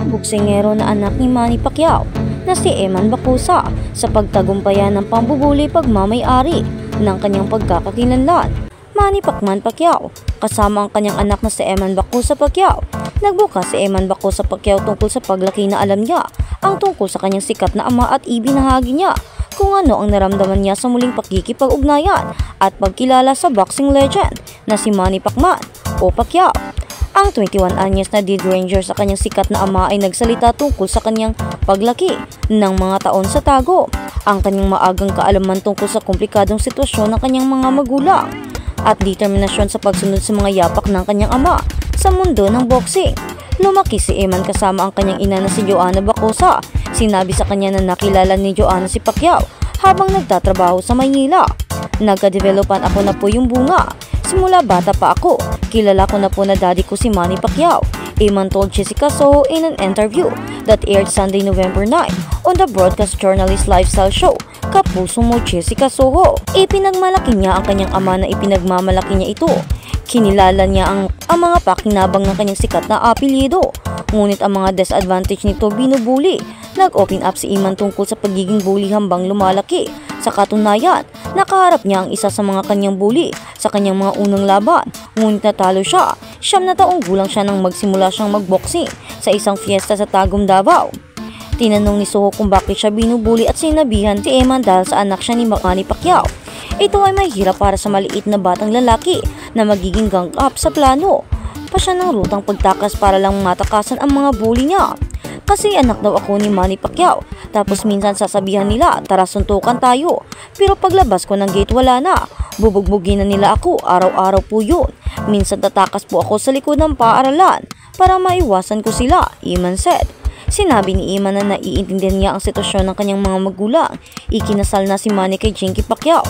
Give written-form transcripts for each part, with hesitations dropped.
ang boksingero na anak ni Manny Pacquiao na si Eman Bacosa sa pagtagumpayan ng pambubuli pagmamay-ari ng kanyang pagkakakilanlan. Manny Pacman Pacquiao kasama ang kanyang anak na si Eman Bacosa Pacquiao. Nagbukas si Eman Bacosa Pacquiao tungkol sa paglaki na alam niya ang tungkol sa kanyang sikat na ama at ibinahagi niya kung ano ang naramdaman niya sa muling pakikipag-ugnayan at pagkilala sa boxing legend na si Manny Pacman o Pacquiao. Ang 21 anyos na Dead Ranger sa kanyang sikat na ama ay nagsalita tungkol sa kanyang paglaki ng mga taon sa tago, ang kanyang maagang kaalaman tungkol sa komplikadong sitwasyon ng kanyang mga magulang, at determinasyon sa pagsunod sa mga yapak ng kanyang ama sa mundo ng boxing. Lumaki si Eman kasama ang kanyang ina na si Joanna Bacosa. Sinabi sa kanya na nakilala ni Joanna si Pacquiao habang nagtatrabaho sa Maynila. Nagka-developan ako na po yung bunga. Simula bata pa ako, kilala ko na po na daddy ko si Manny Pacquiao. Eman told Jessica Soho in an interview that aired Sunday, November 9 on the broadcast journalist lifestyle show Kapuso Mo Jessica Soho. Ipinagmalaki niya ang kanyang ama na ipinagmamalaki niya ito. Kinilala niya ang mga pakinabang ng kanyang sikat na apelyido. Ngunit ang mga disadvantage nito binubuli. Nag-open up si Eman tungkol sa pagiging bully hambang lumalaki. Sa katunayan, nakaharap niya ang isa sa mga kanyang bully sa kanyang mga unang laban. Ngunit natalo siya. 9 na taong gulang siya nang magsimula siyang magboxing sa isang fiesta sa Tagum, Davao. Tinanong ni Soho kung bakit siya binubuli at sinabihan si Eman dahil sa anak siya ni Manny Pacquiao. Ito ay mahirap para sa maliit na batang lalaki na magiging gang up sa plano pa siya ng rutang pagtakas para lang matakasan ang mga bully niya. Kasi anak daw ako ni Manny Pacquiao, tapos minsan sasabihan nila tara suntukan tayo, pero paglabas ko ng gate wala na, bubugbugin na nila ako, araw-araw po yun. Minsan tatakas po ako sa likod ng paaralan para maiwasan ko sila, Eman said. Sinabi ni Eman na naiintindihan niya ang sitwasyon ng kanyang mga magulang. Ikinasal na si Manny kay Jinky Pacquiao.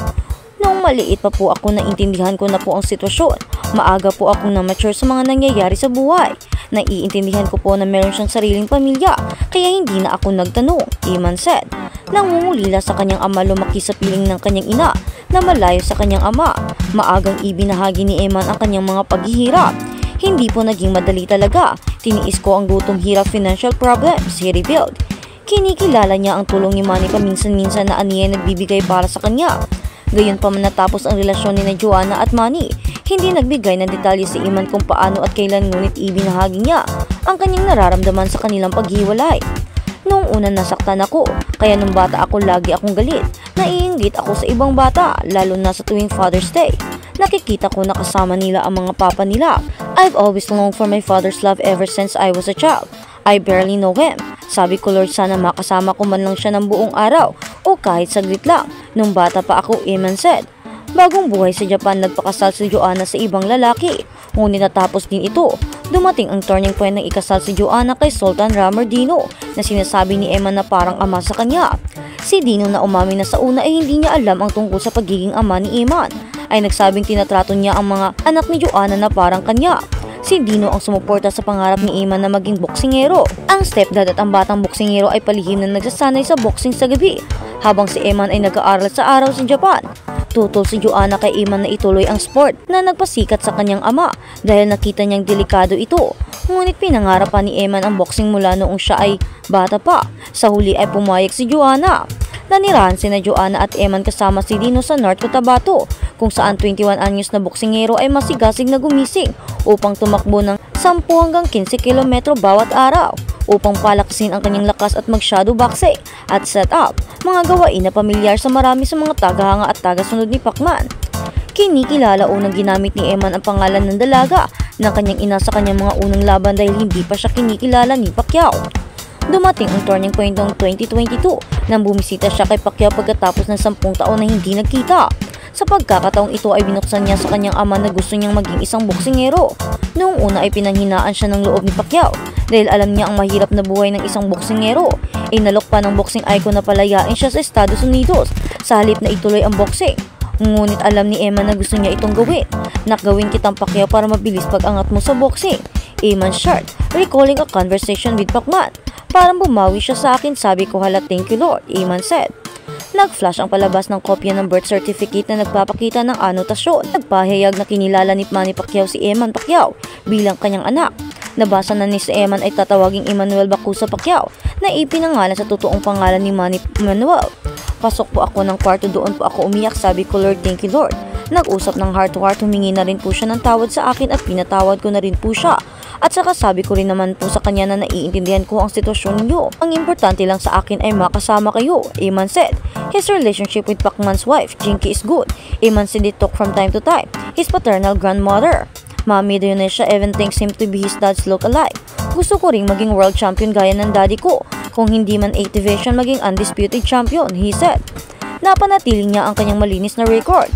Noong maliit pa po ako, naintindihan ko na po ang sitwasyon. Maaga po akong na-mature sa mga nangyayari sa buhay. Naiintindihan ko po na meron siyang sariling pamilya, kaya hindi na ako nagtanong, Eman said. Nangungulila sa kanyang ama, lumaki sa piling ng kanyang ina na malayo sa kanyang ama. Maagang ibinahagi ni Eman ang kanyang mga paghihirap. Hindi po naging madali talaga. Tiniis ko ang gutom, hirap, financial problems, he revealed. Kinikilala niya ang tulong ni Manny paminsan-minsan na aniya nagbibigay para sa kanya. Gayon pa man natapos ang relasyon ni Joanna at Manny, hindi nagbigay ng detalye si Eman kung paano at kailan, ngunit ibinahagi niya ang kanyang nararamdaman sa kanilang paghiwalay. Noong una nasaktan ako, kaya nung bata ako lagi akong galit. Naiinggit ako sa ibang bata, lalo na sa tuwing Father's Day. Nakikita ko na kasama nila ang mga papa nila. I've always longed for my father's love ever since I was a child. I barely know him. Sabi ko, Lord, sana makasama ko man lang siya ng buong araw o kahit saglit lang. Nung bata pa ako, Eman said. Bagong buhay sa Japan, nagpakasal si Joanna sa ibang lalaki. Ngunit natapos din ito. Dumating ang turning point ng ikasal si Joanna kay Sultan Ramar Dino na sinasabi ni Eman na parang ama sa kanya. Si Dino, na umamin na sa una ay hindi niya alam ang tungkol sa pagiging ama ni Eman, ay nagsabing tinatrato niya ang mga anak ni Joanna na parang kanya. Si Dino ang sumuporta sa pangarap ni Eman na maging boksingero. Ang stepdad at ang batang boksingero ay palihim na nagsasanay sa boxing sa gabi, habang si Eman ay nag-aaral sa araw sa Japan. Tutol si Joanna kay Eman na ituloy ang sport na nagpasikat sa kanyang ama dahil nakita niyang delikado ito. Ngunit pinangarap pa ni Eman ang boxing mula noong siya ay bata pa. Sa huli ay pumayag si Joanna. Nanirahan sina Joanna at Eman kasama si Dino sa North Cotabato, kung saan 21 anyos na boksingero ay masigasig na gumising upang tumakbo ng 10 hanggang 15 kilometro bawat araw upang palakasin ang kanyang lakas at mag-shadow boxing at set up mga gawain na pamilyar sa marami sa mga tagahanga at tagasunod ni Pacman. Kinikilala unang ginamit ni Eman ang pangalan ng dalaga ng kanyang ina sa kanyang mga unang laban dahil hindi pa siya kinikilala ni Pacquiao. Dumating ang turning point noong 2022 nang bumisita siya kay Pacquiao pagkatapos ng 10 taon na hindi nagkita. Sa pagkakataong ito ay binuksan niya sa kanyang ama na gusto niyang maging isang boksingero. Noong una ay pinanghinaan siya ng loob ni Pacquiao dahil alam niya ang mahirap na buhay ng isang boksingero. Inalok pa ng boxing icon na palayain siya sa Estados Unidos sa halip na ituloy ang boxing. Ngunit alam ni Eman na gusto niya itong gawin. Nakgawin kitang Pacquiao para mabilis pag-angat mo sa boxing, Eman shared, recalling a conversation with Pacman. Parang bumawi siya sa akin, sabi ko, hala, thank you Lord, Eman said. Nag-flash ang palabas ng kopya ng birth certificate na nagpapakita ng anotasyon. Nagpahayag na kinilala ni Manny Pacquiao si Eman Pacquiao bilang kanyang anak. Nabasa na ni si Eman ay tatawaging Emmanuel Bacusa Pacquiao na ipinangalan sa totoong pangalan ni Manny Manuel. Pasok po ako ng kwarto, doon po ako umiyak, sabi ko, Lord, thank you Lord. Nag-usap ng heart to heart, humingi na rin po siya ng tawad sa akin at pinatawad ko na rin po siya. At saka sabi ko rin naman po sa kanya na naiintindihan ko ang sitwasyon niyo. Ang importante lang sa akin ay makasama kayo, Eman said. His relationship with Pacman's wife, Jinky, is good. Eman said they talk from time to time. His paternal grandmother, Mami Dionesia, even thinks him to be his dad's look-alike. Gusto ko ring maging world champion gaya ng daddy ko. Kung hindi man 8 division, maging undisputed champion, he said. Napanatili niya ang kanyang malinis na record.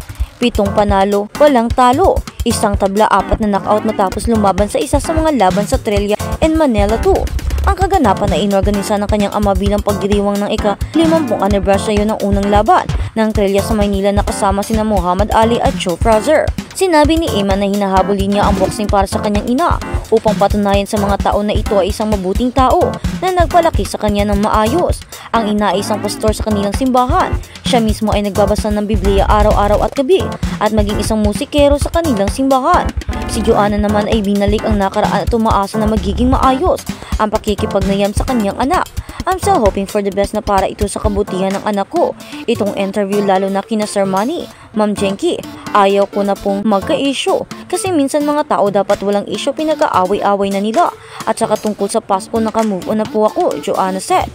7 panalo, walang talo. Isang tabla, 4 na knockout matapos lumaban sa isa sa mga laban sa Trillia and Manila 2. Ang kaganapan na inorganisa ng kanyang ama bilang pagdiriwang ng ika-50 anibersaryo ng unang laban ng Trillia sa Maynila na kasama sina Muhammad Ali at Joe Frazier. Sinabi ni Eman na hinahabulin niya ang boxing para sa kanyang ina upang patunayan sa mga tao na ito ay isang mabuting tao na nagpalaki sa kanya ng maayos. Ang ina ay isang pastor sa kanilang simbahan. Siya mismo ay nagbabasa ng Biblia araw-araw at gabi at maging isang musikero sa kanilang simbahan. Si Joanna naman ay binalik ang nakaraan at umaasa na magiging maayos ang pakikipagnayam sa kanyang anak. I'm still hoping for the best na para ito sa kabutihan ng anak ko. Itong interview lalo na kina Sir Manny, Ma'am Jinky, ayaw ko na pong magka-issue kasi minsan mga tao dapat walang issue, pinag-aaway-away na nila. At saka tungkol sa Pasko naka-move on na po ako, Joanna said.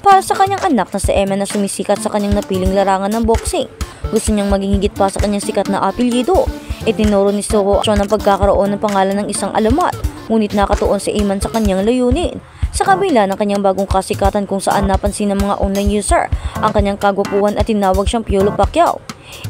Para sa kanyang anak na si Eman na sumisikat sa kanyang napiling larangan ng boxing, gusto niyang maging higit pa sa kanyang sikat na apelyido. Itinuro ni Soho ang pagkakaroon ng pangalan ng isang alamat, ngunit nakatuon si Eman sa kanyang layunin. Sa kabila ng kanyang bagong kasikatan kung saan napansin ng mga online user ang kanyang kagwapuhan at tinawag siyang Piolo Pacquiao.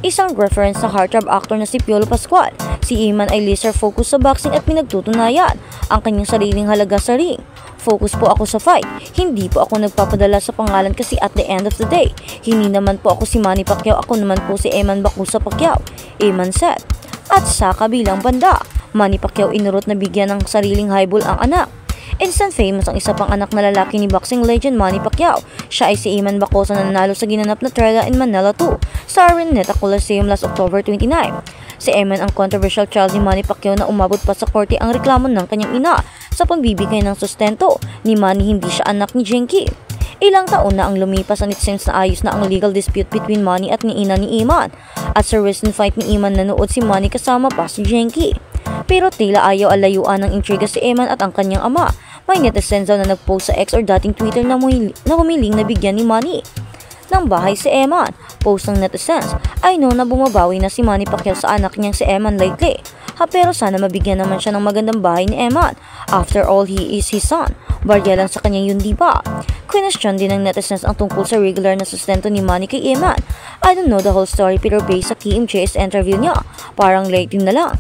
Isang reference sa heartthrob actor na si Piolo Pascual, si Eman ay laser focus sa boxing at pinagtutunayan ang kanyang sariling halaga sa ring. Focus po ako sa fight, hindi po ako nagpapadala sa pangalan kasi at the end of the day, hindi naman po ako si Manny Pacquiao, ako naman po si Eman Bacusa Pacquiao, Eman said. At sa kabilang banda, Manny Pacquiao inurot na bigyan ng sariling highball ang anak. Instant famous ang isa pang anak na lalaki ni boxing legend Manny Pacquiao. Siya ay si Eman Bacusa na nanalo sa ginanap na Trillia in Manila 2 sa Araneta Coliseum last October 29. Si Eman ang controversial child ni Manny Pacquiao na umabot pa sa korte ang reklamo ng kanyang ina sa pagbibigay ng sustento ni Manny, hindi siya anak ni Jinky. Ilang taon na ang lumipas and it seems na ayos na ang legal dispute between Manny at ni ina ni Eman. At sa recent fight ni Eman, nanood si Manny kasama pa si Jinky. Pero tila ayaw alayuan ng intriga si Eman at ang kanyang ama. May netizens daw na nag-post sa X or dating Twitter na humiling na bigyan ni Manny ng bahay si Eman. Post ng netizens, I know na bumabawi na si Manny Pacquiao sa anak niyang si Eman lately. Pero sana mabigyan naman siya ng magandang bahay ni Eman. After all, he is his son. Barya lang sa kanya yun, diba? Question din ng netizens ang tungkol sa regular na sustento ni Manny kay Eman. I don't know the whole story pero based sa KMJS interview niya, parang late din na lang.